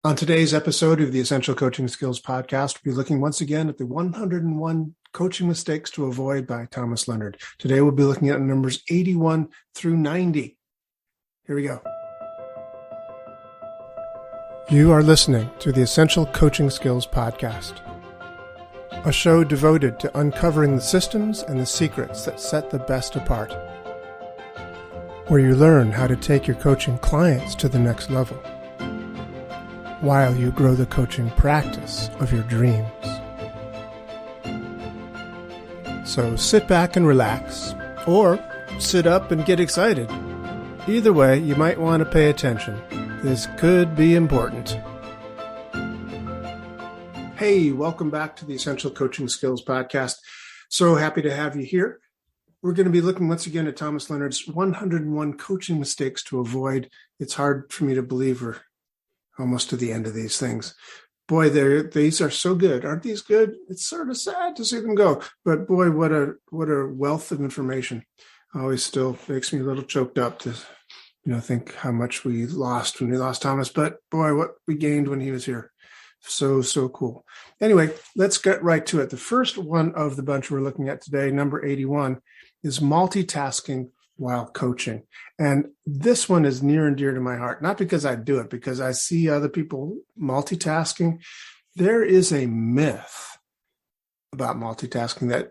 On today's episode of the Essential Coaching Skills Podcast, we'll be looking once again at the 101 coaching mistakes to avoid by Thomas Leonard. Today, we'll be looking at numbers 81 through 90. Here we go. You are listening to the Essential Coaching Skills Podcast, a show devoted to uncovering the systems and the secrets that set the best apart, where you learn how to take your coaching clients to the next level, while you grow the coaching practice of your dreams. So sit back and relax, or sit up and get excited. Either way, you might want to pay attention. This could be important. Hey, welcome back to the Essential Coaching Skills Podcast. So happy to have you here. We're going to be looking once again at Thomas Leonard's 101 coaching mistakes to avoid. It's hard for me to believe we're almost to the end of these things. Boy, these are so good. Aren't these good? It's sort of sad to see them go. But boy, what a wealth of information. Always still makes me a little choked up to think how much we lost when we lost Thomas. But boy, what we gained when he was here. So cool. Anyway, let's get right to it. The first one of the bunch we're looking at today, number 81, is multitasking while coaching. And this one is near and dear to my heart, not because I do it, because I see other people multitasking. There is a myth about multitasking that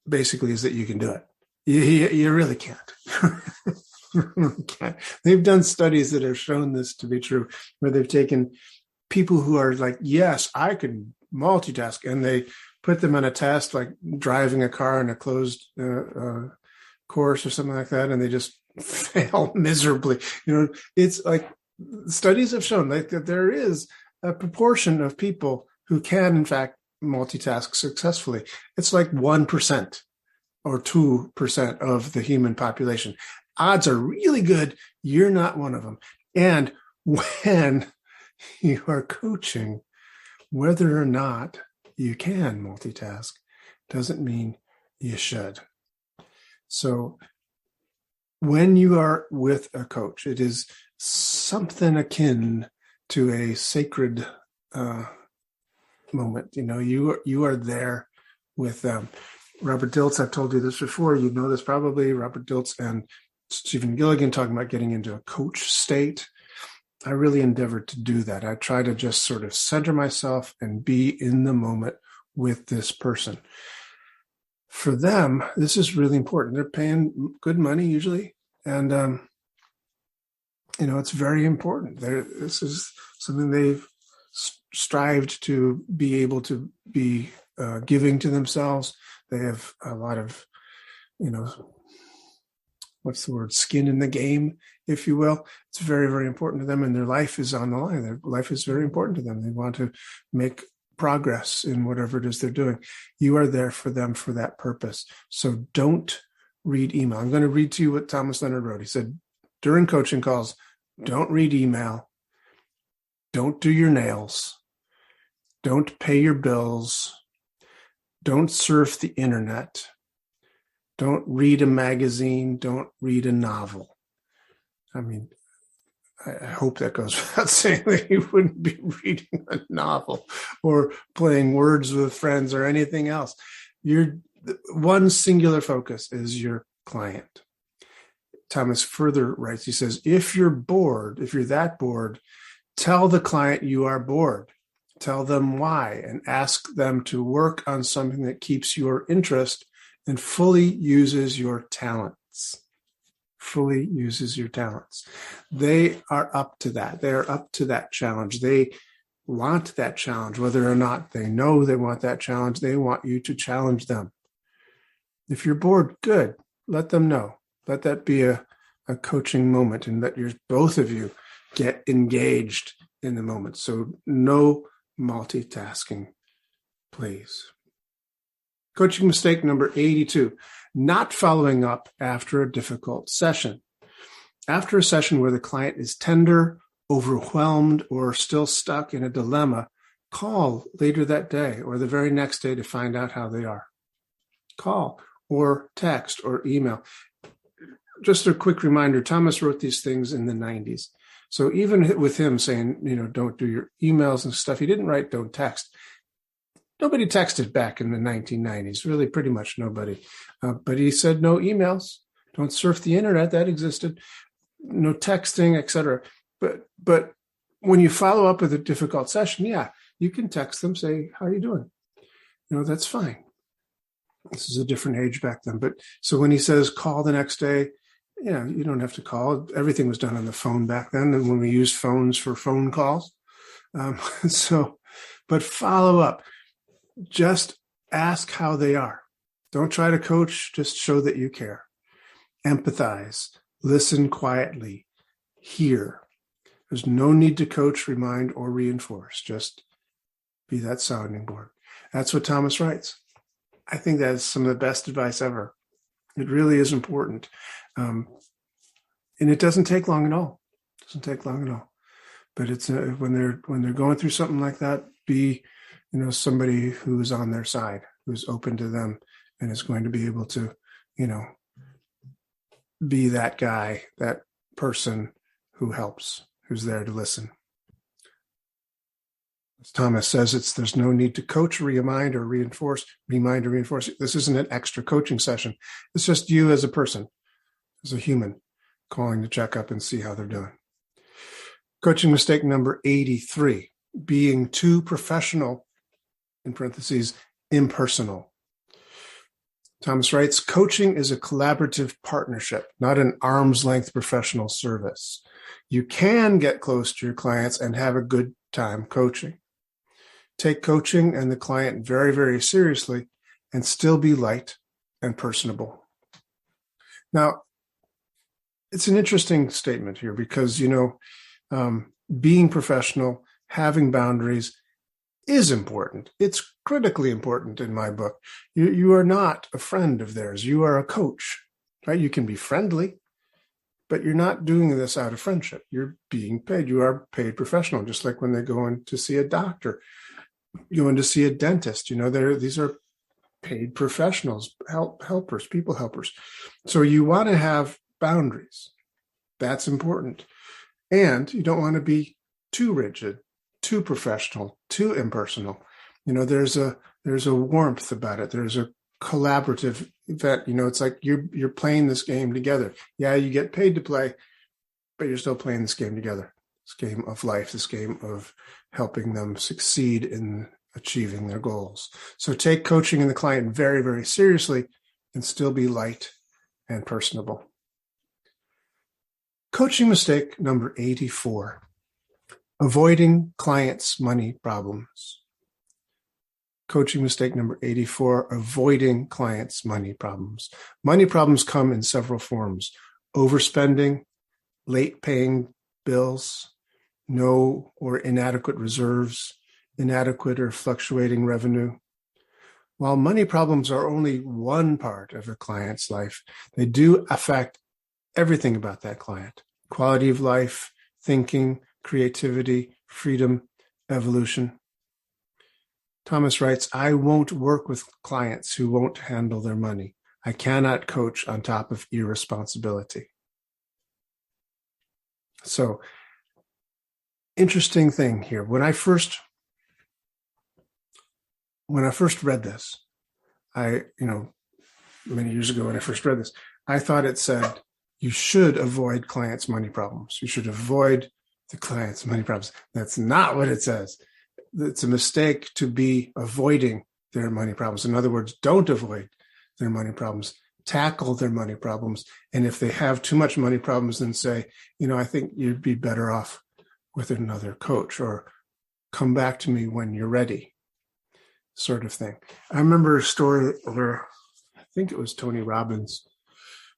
basically is that you can do it. You really can't. They've done studies that have shown this to be true, where they've taken people who are like, yes, I can multitask, and they put them on a test, like driving a car in a closed course or something like that, and they just fail miserably. It's like studies have shown that there is a proportion of people who can, in fact, multitask successfully. It's like 1% or 2% of the human population. Odds are really good you're not one of them. And when you are coaching, whether or not you can multitask doesn't mean you should. So when you are with a coach, it is something akin to a sacred moment. You are there with them. Robert Dilts, I've told you this before, you know this probably, Robert Dilts and Stephen Gilligan talking about getting into a coach state. I really endeavored to do that. I try to just sort of center myself and be in the moment with this person. For them, this is really important. They're paying good money usually. And, it's very important. This is something they've strived to be able to be giving to themselves. They have a lot of, skin in the game, if you will. It's very, very important to them, and their life is on the line. Their life is very important to them. They want to make progress in whatever it is they're doing. You are there for them for that purpose. So don't read email. I'm going to read to you what Thomas Leonard wrote. He said, during coaching calls, don't read email. Don't do your nails. Don't pay your bills. Don't surf the internet. Don't read a magazine. Don't read a novel. I mean, I hope that goes without saying that you wouldn't be reading a novel or playing words with friends or anything else. Your one singular focus is your client. Thomas further writes, he says, if you're that bored, tell the client you are bored. Tell them why and ask them to work on something that keeps your interest and fully uses your talents. Fully uses your talents. They are up to that. They are up to that challenge. They want that challenge, whether or not they know they want that challenge. They want you to challenge them. If you're bored, good. Let them know. Let that be a coaching moment, and let both of you get engaged in the moment. So no multitasking, please. Coaching mistake number 82, not following up after a difficult session. After a session where the client is tender, overwhelmed, or still stuck in a dilemma, call later that day or the very next day to find out how they are. Call or text or email. Just a quick reminder, Thomas wrote these things in the 90s. So even with him saying, don't do your emails and stuff, he didn't write don't text. Nobody texted back in the 1990s, really pretty much nobody. But he said no emails, don't surf the internet, that existed, no texting, etc. But when you follow up with a difficult session, yeah, you can text them, say, how are you doing? That's fine. This is a different age back then. But so when he says call the next day, yeah, you don't have to call. Everything was done on the phone back then, and when we used phones for phone calls. But follow up. Just ask how they are. Don't try to coach. Just show that you care. Empathize. Listen quietly. Hear. There's no need to coach, remind, or reinforce. Just be that sounding board. That's what Thomas writes. I think that's some of the best advice ever. It really is important. And it doesn't take long at all. It doesn't take long at all. But it's when they're going through something like that, be somebody who's on their side, who's open to them, and is going to be able to, be that guy, that person who helps, who's there to listen. As Thomas says, there's no need to coach, remind, or reinforce. This isn't an extra coaching session. It's just you as a person, as a human, calling to check up and see how they're doing. Coaching mistake number 83, being too professional, in parentheses, impersonal. Thomas writes, coaching is a collaborative partnership, not an arm's length professional service. You can get close to your clients and have a good time coaching. Take coaching and the client very, very seriously and still be light and personable. Now, it's an interesting statement here because, being professional, having boundaries is important. It's critically important in my book. You are not a friend of theirs. You are a coach, right? You can be friendly, but you're not doing this out of friendship. You're being paid. You are paid professional, just like when they go in to see a doctor, going to see a dentist. These are paid professionals, helpers, people helpers. So you want to have boundaries. That's important. And you don't want to be too rigid, too professional, too impersonal. There's a warmth about it. There's a collaborative event. It's like you're playing this game together. Yeah, you get paid to play, but you're still playing this game together. This game of life, this game of helping them succeed in achieving their goals. So take coaching and the client very, very seriously and still be light and personable. Coaching mistake number 84, avoiding clients' money problems. Coaching mistake number 84, avoiding clients' money problems. Money problems come in several forms: overspending, late paying bills, no or inadequate reserves, inadequate or fluctuating revenue. While money problems are only one part of a client's life, they do affect everything about that client: quality of life, thinking, creativity, freedom, evolution. Thomas writes, I won't work with clients who won't handle their money. I cannot coach on top of irresponsibility. So, interesting thing here. When I first read this, many years ago when I first read this, I thought it said you should avoid clients' money problems. You should avoid the client's money problems. That's not what it says. It's a mistake to be avoiding their money problems. In other words, don't avoid their money problems. Tackle their money problems. And if they have too much money problems, then say, I think you'd be better off with another coach, or come back to me when you're ready, sort of thing. I remember a story where I think it was Tony Robbins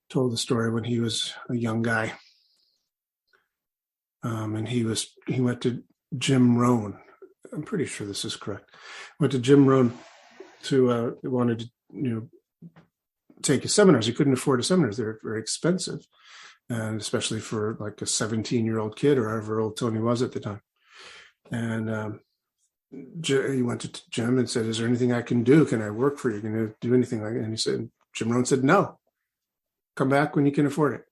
told the story when he was a young guy. And he went to Jim Rohn. I'm pretty sure this is correct. Went to Jim Rohn to wanted to take his seminars. He couldn't afford his seminars; they're very expensive, and especially for like a 17-year-old kid or however old Tony was at the time. And he went to Jim and said, "Is there anything I can do? Can I work for you? Can I do anything like that?" And he said, Jim Rohn said, "No. Come back when you can afford it."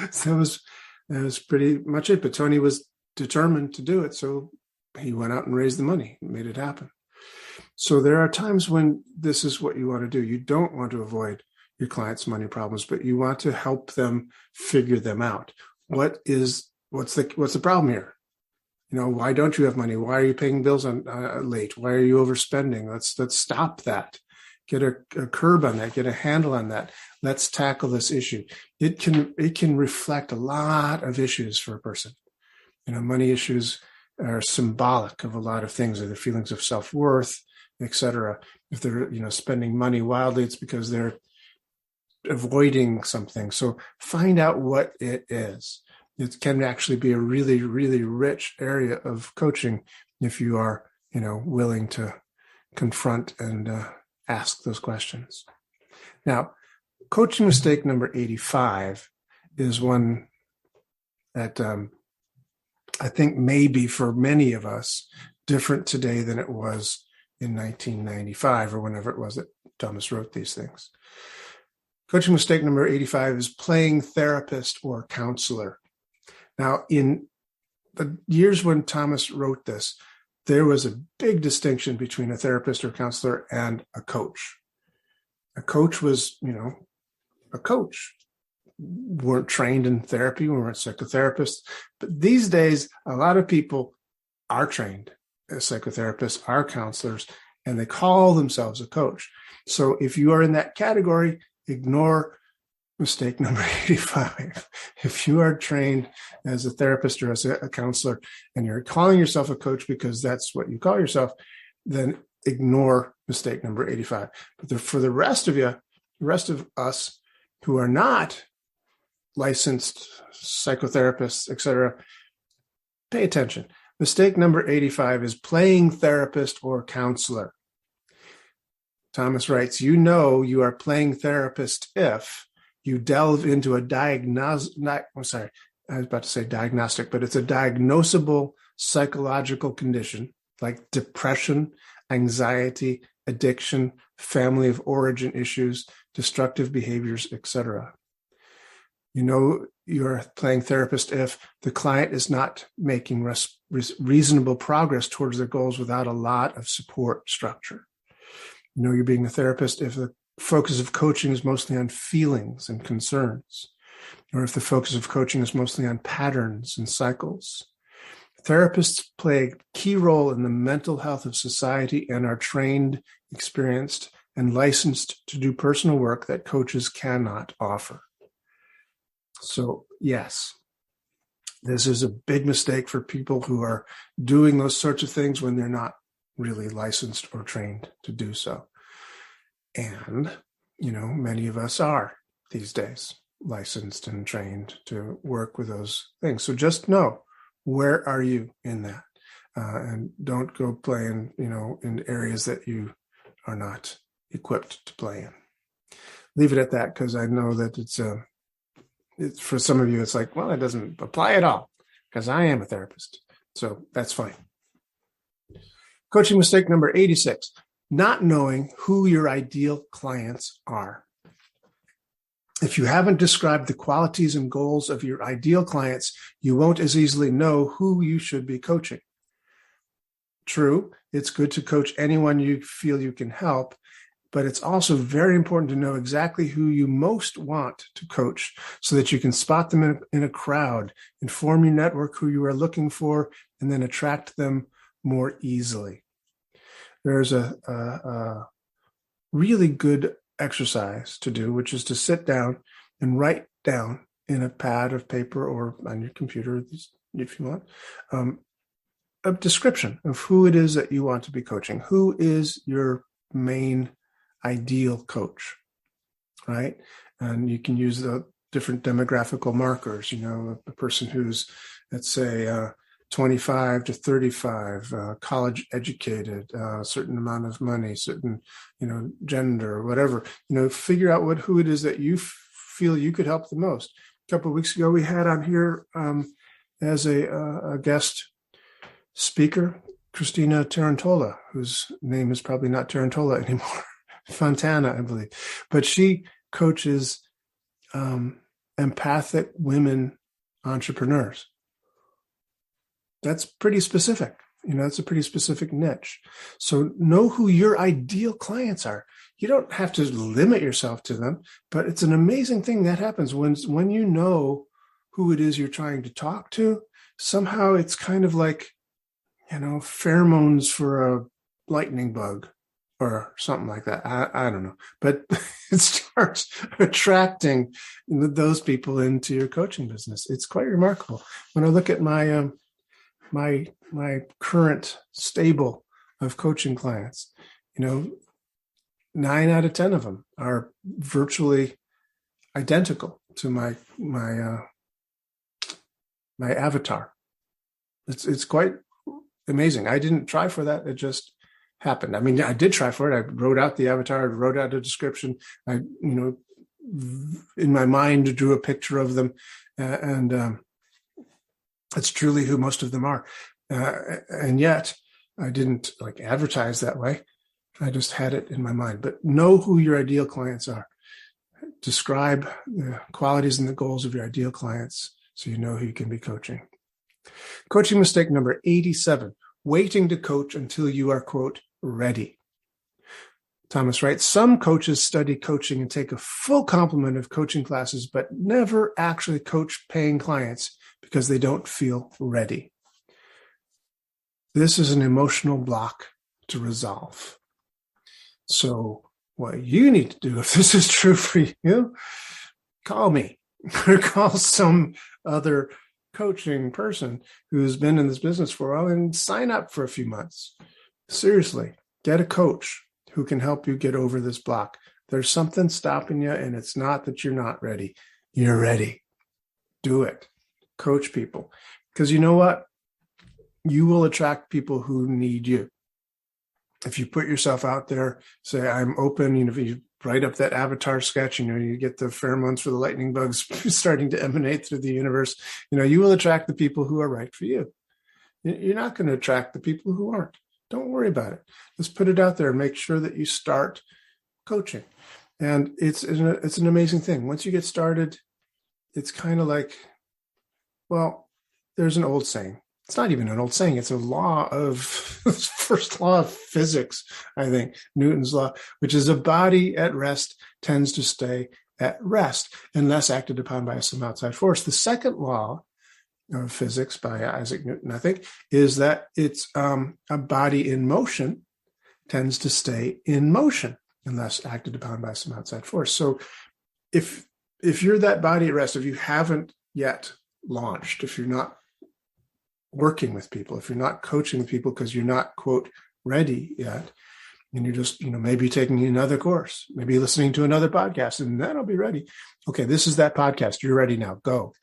So That was pretty much it. But Tony was determined to do it. So he went out and raised the money, made it happen. So there are times when this is what you want to do. You don't want to avoid your clients' money problems, but you want to help them figure them out. What's the problem here? Why don't you have money? Why are you paying bills on late? Why are you overspending? Let's stop that. Get a curb on that. Get a handle on that. Let's tackle this issue. It can reflect a lot of issues for a person. Money issues are symbolic of a lot of things, or their feelings of self-worth, etc. If they're spending money wildly, it's because they're avoiding something. So find out what it is. It can actually be a really, really rich area of coaching if you are, willing to confront and ask those questions. Now, coaching mistake number 85 is one that I think may be for many of us different today than it was in 1995 or whenever it was that Thomas wrote these things. Coaching mistake number 85 is playing therapist or counselor. Now, in the years when Thomas wrote this, there was a big distinction between a therapist or counselor and a coach. A coach was, a coach. We weren't trained in therapy, we weren't psychotherapists. But these days, a lot of people are trained as psychotherapists, are counselors, and they call themselves a coach. So if you are in that category, ignore mistake number 85. If you are trained as a therapist or as a counselor and you're calling yourself a coach because that's what you call yourself, then ignore mistake number 85. But for the rest of us who are not licensed psychotherapists, etc., pay attention. Mistake number 85 is playing therapist or counselor. Thomas writes, you are playing therapist if you delve into a diagnostic, but it's a diagnosable psychological condition like depression, anxiety, addiction, family of origin issues, destructive behaviors, etc. You're playing therapist if the client is not making reasonable progress towards their goals without a lot of support structure. You're being a therapist if the focus of coaching is mostly on feelings and concerns, or if the focus of coaching is mostly on patterns and cycles. Therapists play a key role in the mental health of society and are trained, experienced, and licensed to do personal work that coaches cannot offer. So, yes, this is a big mistake for people who are doing those sorts of things when they're not really licensed or trained to do so. And, many of us are these days licensed and trained to work with those things. So just know, where are you in that? And don't go playing, in areas that you are not equipped to play in. Leave it at that, because I know that it's for some of you, it's like, well, it doesn't apply at all because I am a therapist. So that's fine. Coaching mistake number 86, not knowing who your ideal clients are. If you haven't described the qualities and goals of your ideal clients, you won't as easily know who you should be coaching. True, it's good to coach anyone you feel you can help, but it's also very important to know exactly who you most want to coach so that you can spot them in a crowd, inform your network who you are looking for, and then attract them more easily. There's a really good exercise to do, which is to sit down and write down in a pad of paper or on your computer, if you want, a description of who it is that you want to be coaching. Who is your main ideal coach, right? And you can use the different demographical markers, a person who's, let's say, 25 to 35, college educated, a certain amount of money, certain, gender, whatever, figure out who it is that you feel you could help the most. A couple of weeks ago, we had on here as a guest speaker, Christina Tarantola, whose name is probably not Tarantola anymore. Fontana, I believe. But she coaches empathic women entrepreneurs. That's pretty specific. It's a pretty specific niche. So know who your ideal clients are. You don't have to limit yourself to them, but it's an amazing thing that happens when you know who it is you're trying to talk to. Somehow it's kind of like, pheromones for a lightning bug or something like that. I don't know, but it starts attracting those people into your coaching business. It's quite remarkable. When I look at my my current stable of coaching clients, 9 out of 10 of them are virtually identical to my avatar. It's quite amazing. I didn't try for that. It just happened. I mean, I did try for it. I wrote out the avatar, I wrote out a description. I, in my mind, drew a picture of them. And it's truly who most of them are. And yet I didn't advertise that way. I just had it in my mind. But know who your ideal clients are. Describe the qualities and the goals of your ideal clients so you know who you can be coaching. Coaching mistake number 87, waiting to coach until you are, quote, ready. Thomas writes, some coaches study coaching and take a full complement of coaching classes, but never actually coach paying clients because they don't feel ready. This is an emotional block to resolve. So what you need to do, if this is true for you, call me or call some other coaching person who's been in this business for a while and sign up for a few months. Seriously, get a coach who can help you get over this block. There's something stopping you, and it's not that you're not ready. You're ready. Do it. Coach people. Because you know what? You will attract people who need you. If you put yourself out there, say, I'm open, if you write up that avatar sketch, you get the pheromones for the lightning bugs starting to emanate through the universe, you will attract the people who are right for you. You're not going to attract the people who aren't. Don't worry about it. Let's put it out there and make sure that you start coaching. And it's an amazing thing. Once you get started, it's kind of like, well, there's an old saying. It's not even an old saying. It's a law of, first law of physics, I think, Newton's law, which is a body at rest tends to stay at rest unless acted upon by some outside force. The second law of physics by Isaac Newton, I think, is that it's a body in motion tends to stay in motion unless acted upon by some outside force. So if you're that body at rest, if you haven't yet launched, if you're not working with people, if you're not coaching people because you're not, quote, ready yet, and you're just, maybe taking another course, maybe listening to another podcast, and then I'll be ready. Okay, this is that podcast. You're ready now. Go.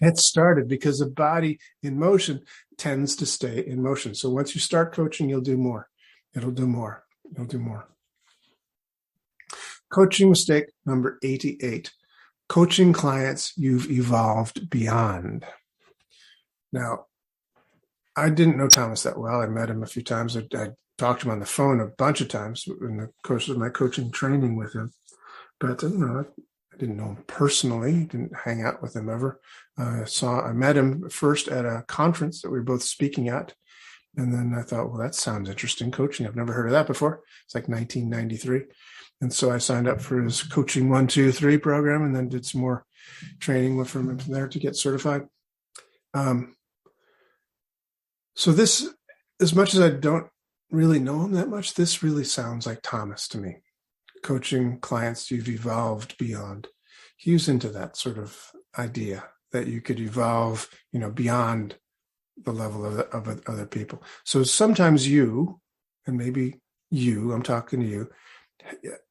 Get started, because the body in motion tends to stay in motion. So once you start coaching, you'll do more. It'll do more. You'll do more. Coaching mistake number 88. Coaching clients you've evolved beyond. Now, I didn't know Thomas that well. I met him a few times. I talked to him on the phone a bunch of times in the course of my coaching training with him. But I didn't know him personally. Didn't hang out with him ever. I met him first at a conference that we were both speaking at. And then I thought, well, that sounds interesting. Coaching. I've never heard of that before. It's like 1993. And so I signed up for his coaching 1, 2, 3 program, and then did some more training from him from there to get certified. So this, as much as I don't really know him that much, this really sounds like Thomas to me. Coaching clients you've evolved beyond. He was into that sort of idea that you could evolve, beyond the level of other people. So sometimes you, and maybe you, I'm talking to you,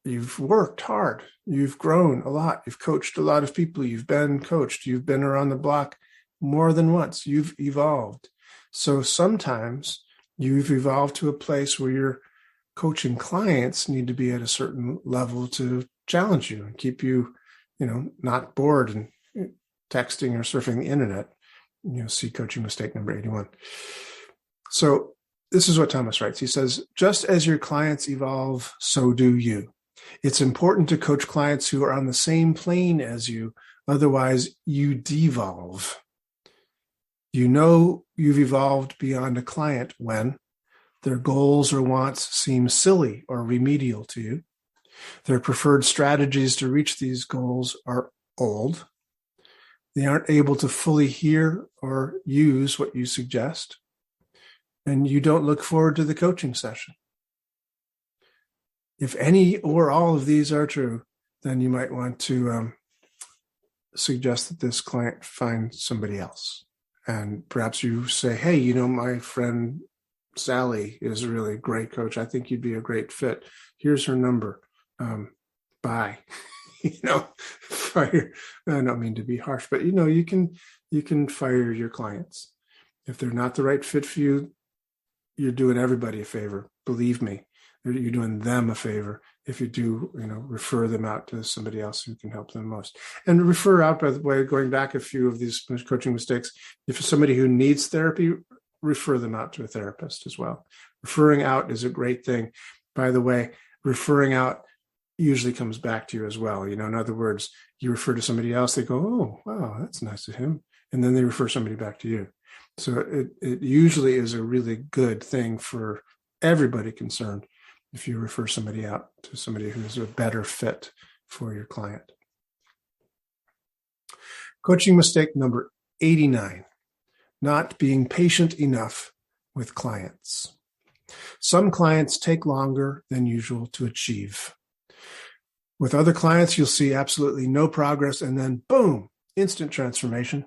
you've worked hard. You've grown a lot. You've coached a lot of people. You've been coached. You've been around the block more than once. You've evolved. So sometimes you've evolved to a place where your coaching clients need to be at a certain level to challenge you and keep you, not bored and texting or surfing the internet. See coaching mistake number 81. So this is what Thomas writes. He says, just as your clients evolve, so do you. It's important to coach clients who are on the same plane as you Otherwise, you devolve. You know you've evolved beyond a client when their goals or wants seem silly or remedial to you. Their preferred strategies to reach these goals are old. They aren't able to fully hear or use what you suggest. And you don't look forward to the coaching session. If any or all of these are true, then you might want to suggest that this client find somebody else. And perhaps you say, hey, my friend Sally is a really great coach. I think you'd be a great fit. Here's her number. Bye. Fire. I don't mean to be harsh, but you can fire your clients. If they're not the right fit for you, you're doing everybody a favor. Believe me, you're doing them a favor if you do, refer them out to somebody else who can help them most. And refer out, by the way, going back a few of these coaching mistakes, if it's somebody who needs therapy, refer them out to a therapist as well. Referring out is a great thing. By the way, referring out usually comes back to you as well. In other words, you refer to somebody else, they go, oh, wow, that's nice of him. And then they refer somebody back to you. So it usually is a really good thing for everybody concerned if you refer somebody out to somebody who's a better fit for your client. Coaching mistake number 89, not being patient enough with clients. Some clients take longer than usual to achieve. With other clients, you'll see absolutely no progress and then boom, instant transformation.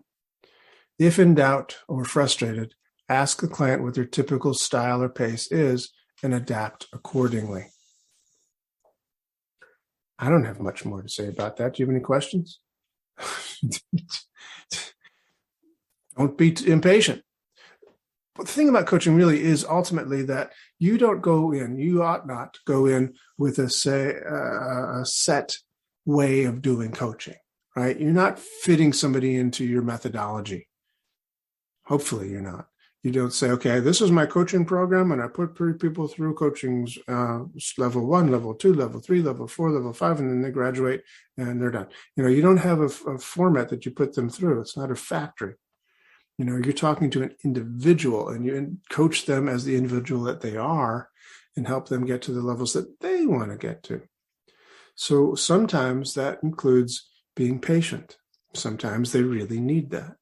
If in doubt or frustrated, ask the client what their typical style or pace is and adapt accordingly. I don't have much more to say about that. Do you have any questions? Don't be impatient. But the thing about coaching really is ultimately that you ought not go in with a set way of doing coaching, right? You're not fitting somebody into your methodology. Hopefully you're not. You don't say, okay, this is my coaching program, and I put people through coaching's level 1, level 2, level 3, level 4, level 5, and then they graduate and they're done. You don't have a format that you put them through. It's not a factory. You're talking to an individual, and you coach them as the individual that they are and help them get to the levels that they want to get to. So sometimes that includes being patient. Sometimes they really need that.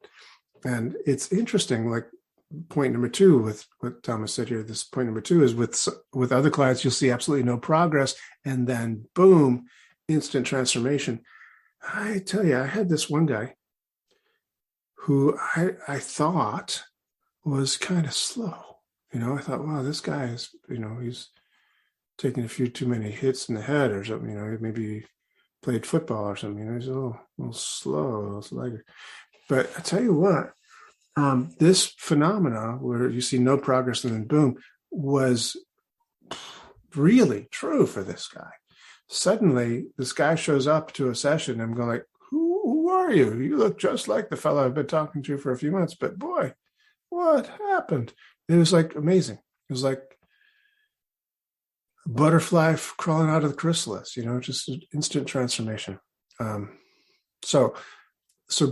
And it's interesting, like point number 2 with what Thomas said here, this point number 2 is with other clients, you'll see absolutely no progress. And then boom, instant transformation. I tell you, I had this one guy who I thought was kind of slow. I thought, wow, this guy is, he's taking a few too many hits in the head or something. Maybe played football or something. He's a little slow, a little sluggish. But I tell you what, this phenomena where you see no progress and then boom was really true for this guy. Suddenly, this guy shows up to a session. I'm going like, who are you? You look just like the fellow I've been talking to for a few months. But boy, what happened? It was like amazing. It was like a butterfly crawling out of the chrysalis, just an instant transformation. So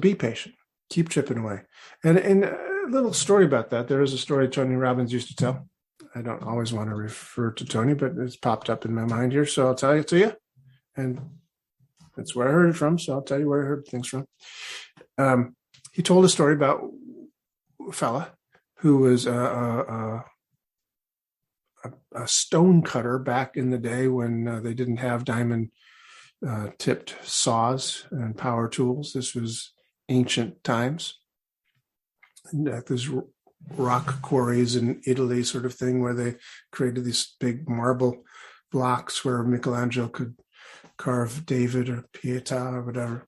be patient. Keep chipping away. And a little story about that. There is a story Tony Robbins used to tell. I don't always want to refer to Tony, but it's popped up in my mind here. So I'll tell it to you. And that's where I heard it from. So I'll tell you where I heard things from. He told a story about a fella who was a stone cutter back in the day when they didn't have diamond tipped saws and power tools. This was ancient times. And there's rock quarries in Italy sort of thing where they created these big marble blocks where Michelangelo could carve David or Pietà or whatever.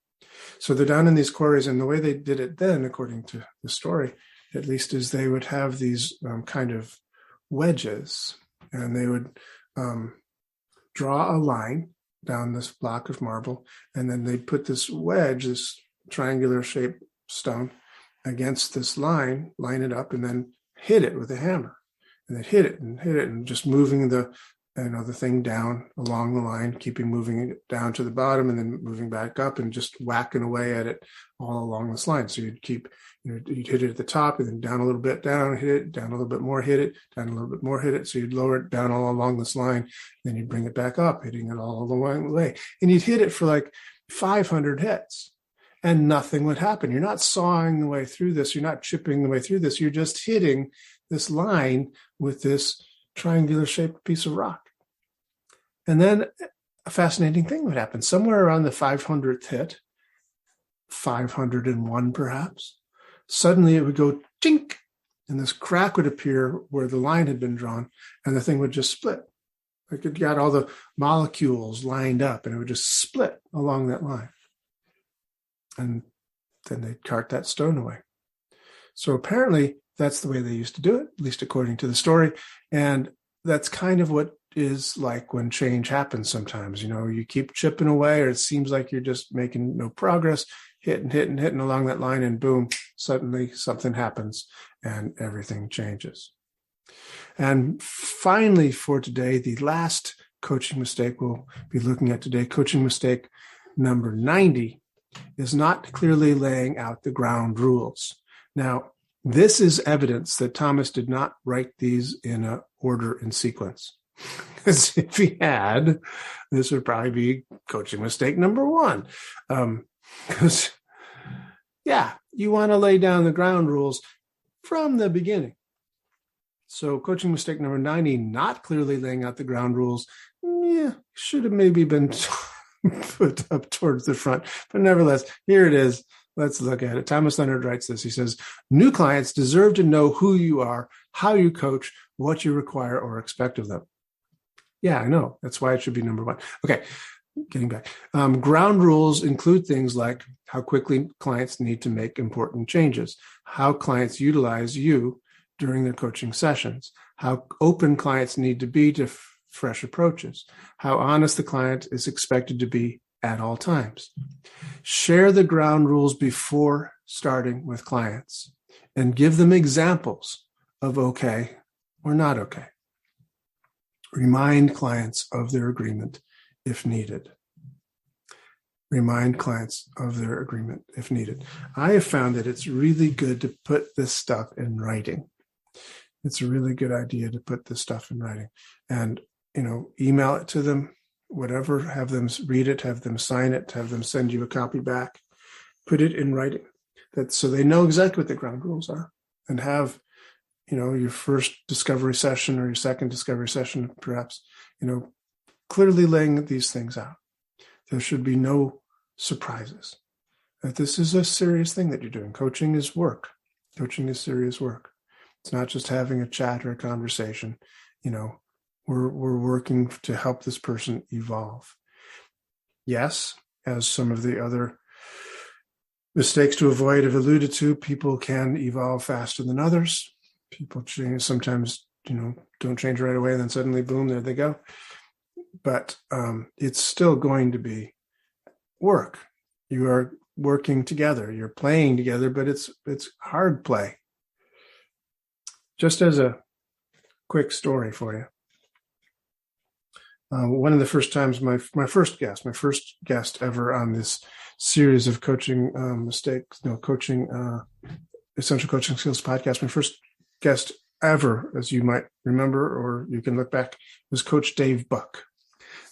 So they're down in these quarries, and the way they did it then, according to the story, at least, is they would have these kind of wedges, and they would draw a line down this block of marble, and then they'd put this wedge, this triangular shaped stone, against this line it up, and then hit it with a hammer. And they'd hit it and just moving the the thing down along the line, keeping moving it down to the bottom and then moving back up and just whacking away at it all along this line. So you'd keep, you'd hit it at the top and then down a little bit, down, hit it, down a little bit more, hit it, down a little bit more, hit it. So you'd lower it down all along this line. Then you'd bring it back up, hitting it all the way. And you'd hit it for like 500 hits and nothing would happen. You're not sawing the way through this. You're not chipping the way through this. You're just hitting this line with this triangular shaped piece of rock. And then a fascinating thing would happen. Somewhere around the 500th hit, 501 perhaps, suddenly it would go tink, and this crack would appear where the line had been drawn, and the thing would just split. Like it got all the molecules lined up, and it would just split along that line. And then they'd cart that stone away. So apparently that's the way they used to do it, at least according to the story. And that's kind of what is like when change happens sometimes. You keep chipping away, or it seems like you're just making no progress, hitting along that line, and boom, suddenly something happens and everything changes. And finally, for today, the last coaching mistake we'll be looking at today, coaching mistake number 90, is not clearly laying out the ground rules. Now, this is evidence that Thomas did not write these in an order in sequence. Because if he had, this would probably be coaching mistake number 1. Because, you want to lay down the ground rules from the beginning. So coaching mistake number 90, not clearly laying out the ground rules, should have maybe been put up towards the front. But nevertheless, here it is. Let's look at it. Thomas Leonard writes this. He says, new clients deserve to know who you are, how you coach, what you require or expect of them. Yeah, I know. That's why it should be number 1. Okay, getting back. Ground rules include things like how quickly clients need to make important changes, how clients utilize you during their coaching sessions, how open clients need to be to fresh approaches, how honest the client is expected to be at all times. Share the ground rules before starting with clients and give them examples of okay or not okay. Remind clients of their agreement if needed. Remind clients of their agreement if needed. I have found that it's really good to put this stuff in writing. It's a really good idea to put this stuff in writing and, email it to them, whatever, have them read it, have them sign it, have them send you a copy back, put it in writing so they know exactly what the ground rules are, and have, your first discovery session or your second discovery session, perhaps, clearly laying these things out. There should be no surprises. That this is a serious thing that you're doing. Coaching is work. Coaching is serious work. It's not just having a chat or a conversation. We're working to help this person evolve. Yes, as some of the other mistakes to avoid have alluded to, people can evolve faster than others. People change sometimes, don't change right away, and then suddenly, boom, there they go. But it's still going to be work. You are working together. You're playing together, but it's hard play. Just as a quick story for you. One of the first times, my first guest ever on this series of coaching essential coaching skills podcast, my first guest ever, as you might remember, or you can look back, was Coach Dave Buck.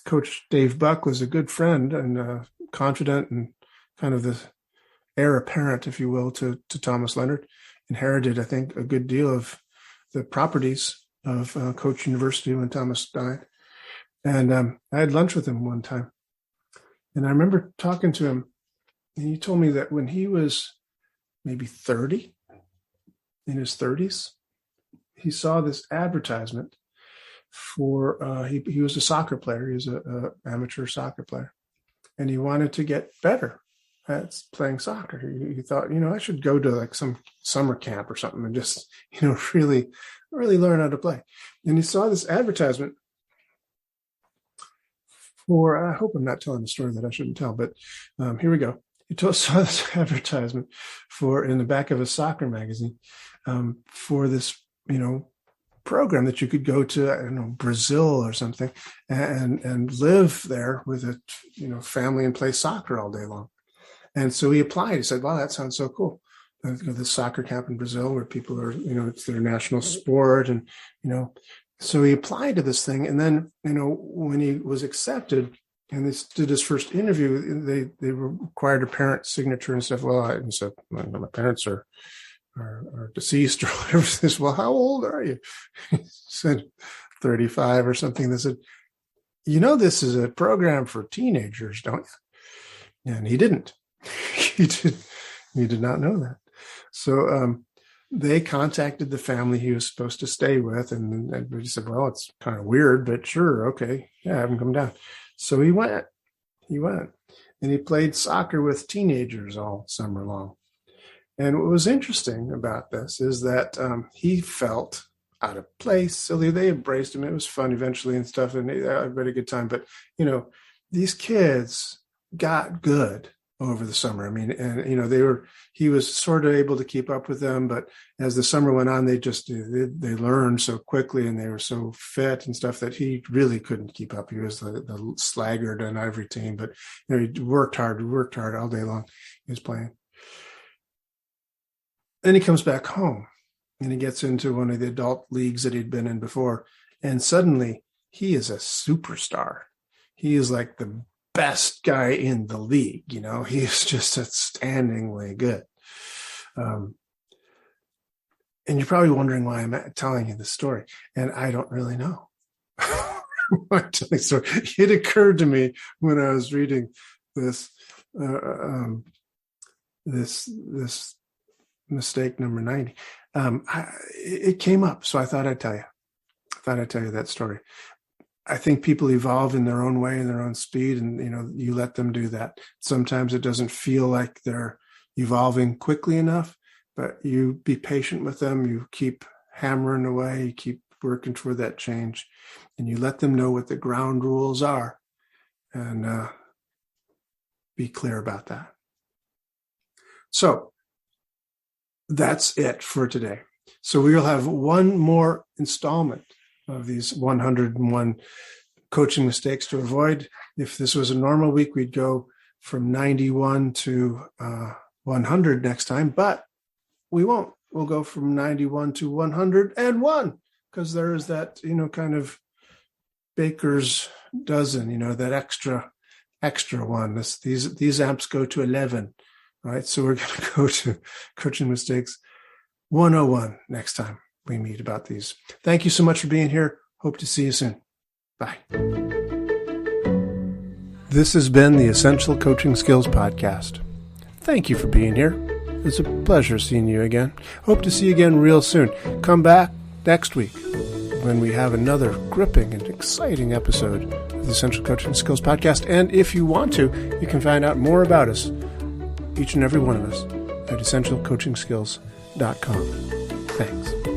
Coach Dave Buck was a good friend and confidant and kind of the heir apparent, if you will, to Thomas Leonard. Inherited, I think, a good deal of the properties of Coach University when Thomas died. And I had lunch with him one time. And I remember talking to him, and he told me that when he was maybe 30, in his 30s, he saw this advertisement for, he was a soccer player. He was an amateur soccer player. And he wanted to get better at playing soccer. He thought, I should go to like some summer camp or something and just, really learn how to play. And he saw this advertisement for, I hope I'm not telling a story that I shouldn't tell, but here we go. He saw this advertisement for, in the back of a soccer magazine, for this, program that you could go to, I don't know, Brazil or something, and live there with a family and play soccer all day long. And so he applied. He said, "Wow, that sounds so cool." Go to the soccer camp in Brazil where people are, it's their national sport, and so he applied to this thing. And then when he was accepted and they did his first interview, they required a parent signature and stuff. Well, he said, "My parents are deceased," or whatever. He says, "Well, how old are you?" He said 35 or something. They said, "This is a program for teenagers, don't you?" And he didn't. He did not know that. So they contacted the family he was supposed to stay with, and he said, "Well, it's kind of weird, but sure, okay, yeah, have him come down." So he went, and he played soccer with teenagers all summer long. And what was interesting about this is that he felt out of place, silly. They embraced him. It was fun eventually and stuff, and I had a good time. But, these kids got good over the summer. I mean, and, he was sort of able to keep up with them. But as the summer went on, they learned so quickly, and they were so fit and stuff that he really couldn't keep up. He was the sluggard on every team. But, he worked hard all day long. He was playing. Then he comes back home and he gets into one of the adult leagues that he'd been in before. And suddenly he is a superstar. He is like the best guy in the league. He is just outstandingly good. And you're probably wondering why I'm telling you this story. And I don't really know. It occurred to me when I was reading this, this mistake number 90. It came up, so I thought I'd tell you. That story. I think people evolve in their own way, in their own speed, and you let them do that. Sometimes it doesn't feel like they're evolving quickly enough, but you be patient with them. You keep hammering away, you keep working toward that change, and you let them know what the ground rules are, and be clear about that. So that's it for today. So we will have one more installment of these 101 coaching mistakes to avoid. If this was a normal week, we'd go from 91 to 100 next time, but we won't. We'll go from 91 to 101 because there is that, kind of baker's dozen, that extra one. These amps go to 11, right? So we're going to go to coaching mistakes 101 next time we meet about these. Thank you so much for being here. Hope to see you soon. Bye. This has been the Essential Coaching Skills Podcast. Thank you for being here. It's a pleasure seeing you again. Hope to see you again real soon. Come back next week when we have another gripping and exciting episode of the Essential Coaching Skills Podcast. And if you want to, you can find out more about us, each and every one of us, at essentialcoachingskills.com. Thanks.